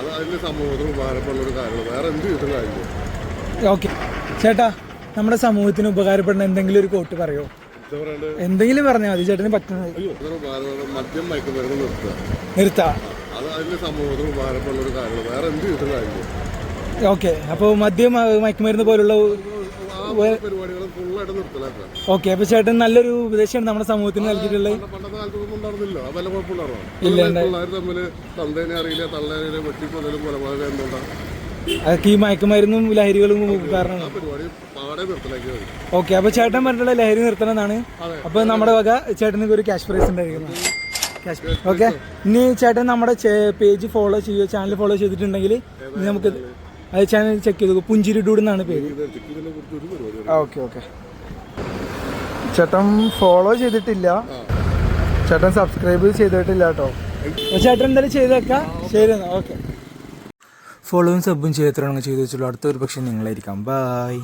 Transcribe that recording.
അത് അതിന്റെ സമൂഹത്തിന് ഉപകാരപ്പെടുന്ന ഒരു കാര്യമാണ്. വേറെ എന്ത് ചെയ്തിട്ടും കാര്യമില്ല. ഓക്കെ ചേട്ടാ, നമ്മുടെ സമൂഹത്തിന് ഉപകാരപ്പെടുന്ന എന്തെങ്കിലും ഒരു കോട്ട് പറയോ? എന്തെങ്കിലും പറഞ്ഞാൽ മതി ചേട്ടന് പറ്റുന്നത്. മദ്യം മയക്കുമരുന്ന് നിർത്താ. അത് അതിന്റെ സമൂഹത്തിന് ഉപകാരപ്പെടുന്ന ഒരു കാര്യമാണ്. വേറെ എന്ത് ചെയ്തിട്ടും കാര്യമില്ല. ഓക്കെ, അപ്പോൾ മദ്യം മയക്കുമരുന്ന് പോലുള്ള പരിപാടികൾ ഫുള്ളായിട്ട് നിർത്തലാക്കുക. ഓക്കെ, അപ്പൊ ചേട്ടൻ നല്ലൊരു ഉപദേശമാണ് നമ്മുടെ സമൂഹത്തിന് നൽകിയിട്ടുള്ളത്. പണ്ടത്തെ കാലത്തൊന്നും ഉണ്ടായിരുന്നില്ല. വല്ല കുഴപ്പമുണ്ടായിരുന്നോ? ഇല്ല, പിള്ളേർ തമ്മിൽ തന്തേനെ അറിയില്ല, തള്ളേനെ വെട്ടിക്കൊന്നലും കൊലപാതകം എന്തുകൊണ്ടാണ്? അതൊക്കെ ഈ മയക്കുമരുന്നും ലഹരികളും കാരണമാണ്. പരിപാടി പാടെ നിർത്തലാക്കിയത്. ഓക്കെ, അപ്പൊ ചേട്ടൻ പറഞ്ഞിട്ടുള്ള ലഹരി നിർത്തണം എന്നാണ്. അപ്പൊ നമ്മുടെ വക ചേട്ടന് ഒരു ക്യാഷ് പ്രൈസ് ഉണ്ടായിരിക്കുന്നു. ഓക്കെ, ഇനി ചേട്ടൻ നമ്മുടെ പേജ് ഫോളോ ചെയ്യുക, ചാനൽ ഫോളോ ചെയ്തിട്ടുണ്ടെങ്കിൽ നമുക്ക് അത് ചാനൽ ചെക്ക് ചെയ്തു. പുഞ്ചിരി ഡൂഡ് എന്നാണ് പേര്. ഓക്കെ ഓക്കെ, ചേട്ടൻ ഫോളോ ചെയ്തിട്ടില്ല, ചേട്ടൻ സബ്സ്ക്രൈബ് ചെയ്തിട്ടില്ല കേട്ടോ. ചേട്ടൻ എന്തായാലും ചെയ്തേക്കാം. ശരി എന്നാൽ ഓക്കെ. ഫോളോവും സബും ചെയ്ത് ചെയ്തു വെച്ചുള്ളൂ. അടുത്തൊരു പക്ഷേ നിങ്ങളായിരിക്കാം. ബൈ.